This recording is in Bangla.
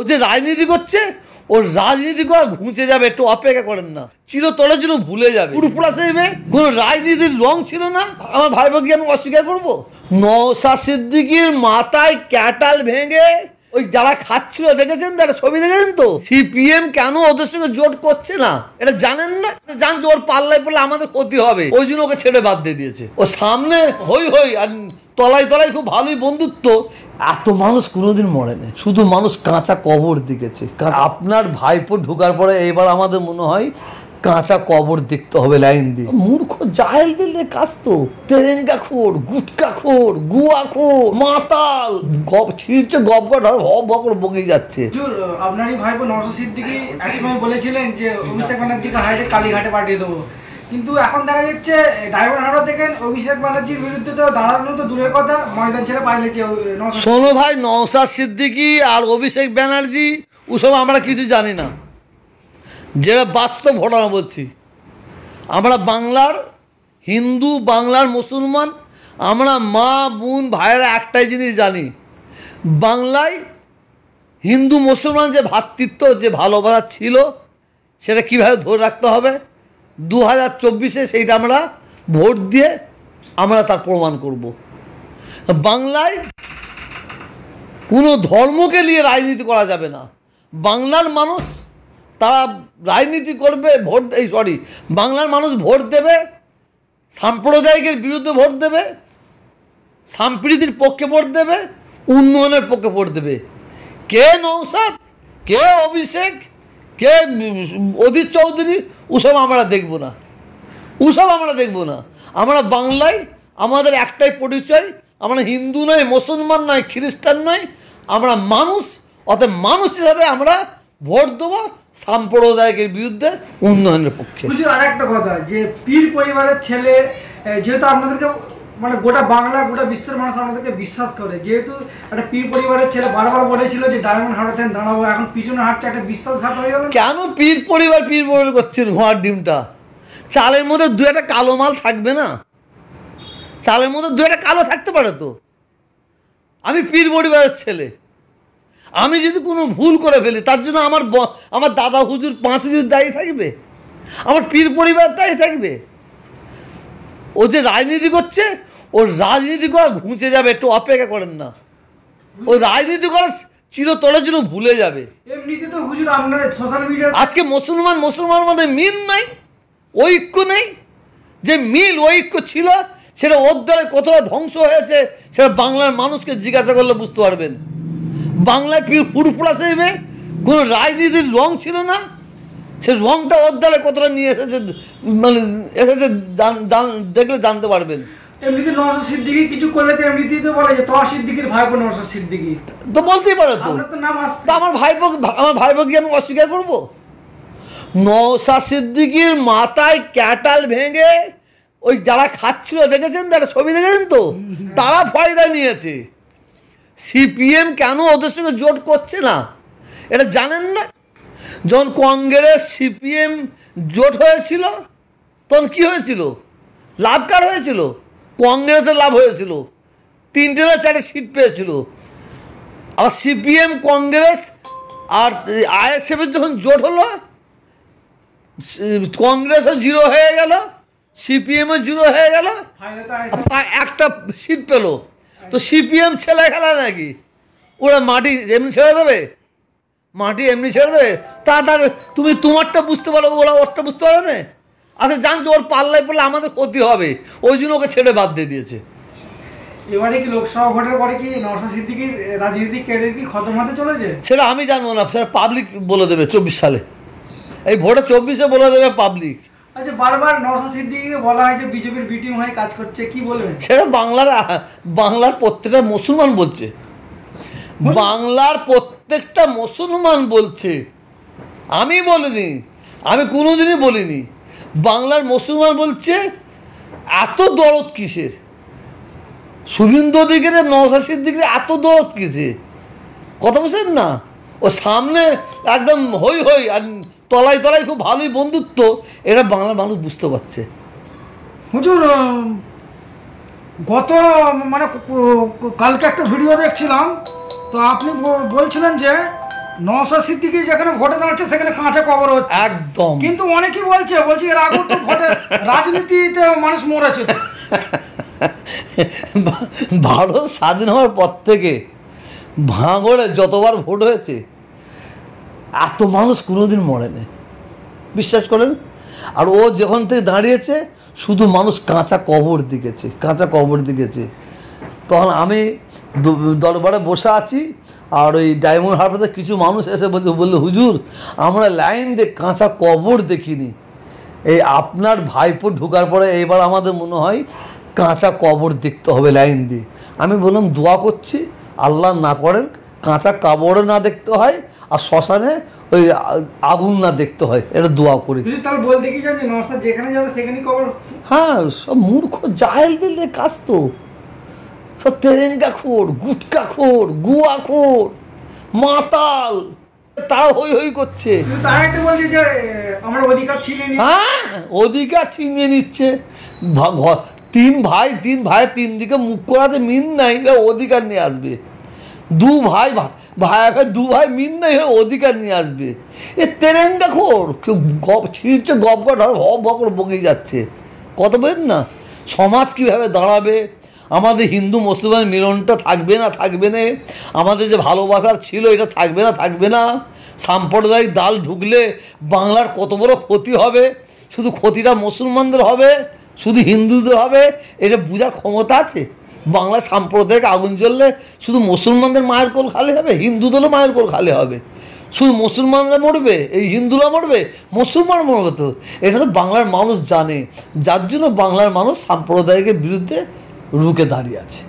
যে রাজনীতি করছে, ওর রাজনীতি করা ঘুঁচে যাবে, একটু অপেক্ষা করেন না, চিরতরের জন্য ভুলে যাবে। পুরোপুরা সাহেবে কোনো রাজনীতির রং ছিল না। আমার ভাইবোকে আমি অস্বীকার করবো? নওশাদ সিদ্দিকীর মাথায় ক্যাটাল ভেঙে ওই যারা খাচ্ছিল দেখেছেন তো, একটা ছবি দেখেছেন তো, সিপিএম কেন ওদের সঙ্গে জোট করছে না এটা জানেন না? জানছে ওর পাল্লায় পড়লে আমাদের ক্ষতি হবে, ওই জন্য ওকে ছেড়ে বাদ দিয়ে দিয়েছে। ও সামনে হই হই আর তলায় তলায় খুব ভালোই বন্ধুত্ব। এত মানুষ কোনোদিন মরেনি, শুধু মানুষ কাঁচা কবর দেখেছে। আপনার ভাইপো ঢোকার পরে এবার আমাদের মনে হয় কাঁচা কবর দেখতে হবে লাইন দিয়ে। মূর্খ জাহেল দিলে কাজ তো, তেরেঙ্গা খোর, গুটকা খোর, গুয়া খোর, মাতাল, ছিঁড়ছে গব্বর হব করে বকে যাচ্ছে। আপনারই ভাইপো নওশাদ সিদ্দিকী একসময় বলেছিলেন যে অভিষেক ব্যানার্জিকে হাইটে কালীঘাটে পাঠিয়ে দেবো, কিন্তু এখন দেখা যাচ্ছে ডায়মন্ড হারবার দেখেন অভিষেক ব্যানার্জির বিরুদ্ধে তো দাঁড়ানো তো দূরের কথা, ময়দান ছেড়ে পাইলেছে। শোনো ভাই, নওশাদ সিদ্দিকী আর অভিষেক ব্যানার্জি ওসব আমরা কিছু জানি না, যেটা বাস্তব ঘটনা বলছি। আমরা বাংলার হিন্দু, বাংলার মুসলমান, আমরা মা বোন ভাইয়েরা একটাই জিনিস জানি, বাংলায় হিন্দু মুসলমান যে ভ্রাতৃত্ব, যে ভালোবাসা ছিল, সেটা কীভাবে ধরে রাখতে হবে 2024-এ সেইটা আমরা ভোট দিয়ে আমরা তার প্রমাণ করব। বাংলায় কোনো ধর্মকে নিয়ে রাজনীতি করা যাবে না। বাংলার মানুষ তারা রাজনীতি করবে, বাংলার মানুষ ভোট দেবে, সাম্প্রদায়িকের বিরুদ্ধে ভোট দেবে, সম্প্রীতির পক্ষে ভোট দেবে, উন্নয়নের পক্ষে ভোট দেবে। কে নওশাদ, কে অভিষেক, কে অধীর চৌধুরী, ওসব আমরা দেখব না, ওসব আমরা দেখব না। আমরা বাংলায় আমাদের একটাই পরিচয়, আমরা হিন্দু নয়, মুসলমান নয়, খ্রিস্টান নয়, আমরা মানুষ। অতএব মানুষ হিসাবে আমরা ভোট দেবো সাম্প্রদায়িকের বিরুদ্ধে, উন্নয়নের পক্ষে। আর একটা কথা, যে পীর পরিবারের ছেলে, যেহেতু আপনাদেরকে মানে গোটা বাংলা গোটা বিশ্বের মানুষ আপনাদেরকে বিশ্বাস করে, যেহেতু একটা পীর পরিবারের ছেলে বারবার বলেছিল যে ডায়মন্ড হারবারে দাঁড়াবো, এখন পিছনে হাঁটছে, একটা বিশ্বাসঘাত হয়ে গেল। কেন পীর পরিবার করছেন? ঘোড়ার ডিমটা চালের মধ্যে দু একটা কালো মাল থাকবে না? চালের মধ্যে দু একটা কালো থাকতে পারে তো। আমি পীর পরিবারের ছেলে, আমি যদি কোনো ভুল করে ফেলি তার জন্য আমার দাদা হুজুর 5 হুজুর দায়ী থাকবে? আমার পীর পরিবার দায়ী থাকবে? ও যে রাজনীতি করছে, ওর রাজনীতি করা ঘুঁচে যাবে, একটু অপেক্ষা করেন না। ওই রাজনীতি করা চিরতরের জন্য ভুলে যাবে। এমনিতে তো হুজুর আপনার সোশ্যাল মিডিয়া আজকে মুসলমানের মধ্যে মিল নাই, ঐক্য নেই। যে মিল ঐক্য ছিল সেটা ওর দ্বারা কতটা ধ্বংস হয়েছে সেটা বাংলার মানুষকে জিজ্ঞাসা করলে বুঝতে পারবেন। বাংলায় পুরোপুরা সাহেবে কোনো রাজনীতির রং ছিল না, সে রংটা ওর দ্বারা কতটা নিয়ে এসেছে, মানে এসেছে দেখলে জানতে পারবেন। এমনিতে নওশাদ সিদ্দিকী কিছু করলে তো এমনিতেই তো বলে যে তোয়া সিদ্দিকীর ভাইপো নওশাদ সিদ্দিকী, তো বলতেই পারে তো। আমার ভাইপোকে আমি অস্বীকার করবো? নওশাদ সিদ্দিকীর মাথায় ক্যাটাল ভেঙে ওই যারা খাচ্ছিল দেখেছেন তো, একটা ছবি দেখেছেন তো, তারা ফায়দা নিয়েছে। সিপিএম কেন ওদের সঙ্গে জোট করছে না এটা জানেন না? যখন কংগ্রেস সিপিএম জোট হয়েছিল তখন কি হয়েছিল? লাভ কার হয়েছিল? কংগ্রেসের লাভ হয়েছিল, 3টে না 4টে সিট পেয়েছিল। আবার সিপিএম, কংগ্রেস আর আইএসএফের যখন জোট হলো, কংগ্রেসও 0 হয়ে গেল, সিপিএমও 0 হয়ে গেল, একটা সিট পেল। তো সিপিএম ছেলে খেলা নাকি? ওরা মাটি এমনি ছেড়ে দেবে? মাটি এমনি ছেড়ে দেবে? তাহলে তুমি তোমারটা বুঝতে পারো, ওরা ওরটা বুঝতে পারো না। আচ্ছা জানছো ওর পাল্লায় পড়লে আমাদের ক্ষতি হবে, ওই জন্য ওকে ছেড়ে বাদ দিয়ে দিয়েছে। এবারে কি লোকসভা ভোটের পরে কি নওশাদ সিদ্দিকীর রাজনৈতিক ক্যারিয়ার কি খতম হতে চলেছে? সেটা আমি জানবো না, সেটা পাবলিক বলে দেবে 24 সালে। এই ভোটে 24-এ বলে দেবে পাবলিক। আচ্ছা, বারবার নওশাদ সিদ্দিকীকে বলা হয় যে বিজেপির বি টিম হয়ে কাজ করছে, কি বলবেন? সেটা বাংলার প্রত্যেকটা মুসলমান বলছে, বাংলার প্রত্যেকটা মুসলমান বলছে, আমি বলিনি, আমি কোনোদিনই বলিনি। বাংলার মুসলমান বলছে। এত দরদ কিসের? শুভেন্দু অধিকারী, নওশাদ সিদ্দিকীর এত দরদ কিসের? কথা বলছেন না? ও সামনে একদম হই হই আর তলায় তলায় খুব ভালোই বন্ধুত্ব, এটা বাংলার মানুষ বুঝতে পারছে। হুজুর, গত মানে কালকে একটা ভিডিও দেখছিলাম, তো আপনি বলছিলেন যে নওশাদ সিদ্দিকী যেখানে ভোটে দাঁড়াচ্ছে সেখানে কাঁচা কবর হচ্ছে, একদম। কিন্তু অনেকেই বলছে এর আগে তো ভোটে রাজনীতিতে মানুষ মরেছে। ভারত স্বাধীন হওয়ার পর থেকে ভাঙড়ে যতবার ভোট হয়েছে এত মানুষ কোনোদিন মরেনি, বিশ্বাস করেন। আর ও যখন থেকে দাঁড়িয়েছে শুধু মানুষ কাঁচা কবর দিকেছে, কাঁচা কবর দিকেছে। তখন আমি দরবারে বসে আছি, আর ওই ডায়মন্ড হারবারে কিছু মানুষ এসে বললো হুজুর আমরা লাইন দিয়ে কাঁচা কবর দেখিনি, এই আপনার ভাইপো ঢোকার পরে এইবার আমাদের মনে হয় কাঁচা কবর দেখতে হবে লাইন দিয়ে। আমি বললাম দোয়া করছি আল্লাহ না করেন কাঁচা কবরও না দেখতে হয়, আর শ্মশানে ওই আগুন না দেখতে হয়, এটা দোয়া করি। তাহলে বলতে কি জানি নওশাদ যেখানে যাবে সেখানেই কবর। হ্যাঁ, সব মূর্খ জাহেলদের কাজ তো, সব তেরেঙ্গাখোর, গুটকাখোর, গুয়াখোর, মাতাল, তারা হই হই করছে। তারা একটা বলছে যে আমরা অধিকার ছিনিয়ে নিই। হ্যাঁ, অধিকার ছিনিয়ে নিচ্ছে। তিন ভাই তিন দিকে মুখ করাতে মিন নাই, এরা অধিকার নিয়ে আসবে। দু ভাই মিন নাই, এরা অধিকার নিয়ে আসবে। এ তেরেঙ্গাখোর, কেউ ছিঁড়ছে গপ করে বকে যাচ্ছে। কত বের না সমাজ কীভাবে দাঁড়াবে, আমাদের হিন্দু মুসলমান মিলনটা থাকবে না, আমাদের যে ভালোবাসার ছিল এটা থাকবে না, সাম্প্রদায়িক দাল ঢুকলে বাংলার কত বড় ক্ষতি হবে, শুধু ক্ষতিটা মুসলমানদের হবে, শুধু হিন্দুদের হবে, এটা বোঝার ক্ষমতা আছে? বাংলার সাম্প্রদায়িক আগুন জ্বললে শুধু মুসলমানদের মায়ের কোল খালি হবে, হিন্দুদেরও মায়ের কোল খালি হবে? শুধু মুসলমানরা মরবে, এই হিন্দুরা মরবে, মুসলমান মরবে? তো এটা তো বাংলার মানুষ জানে, যার জন্য বাংলার মানুষ সাম্প্রদায়িকের বিরুদ্ধে রুখে দাঁড়িয়ে আছে।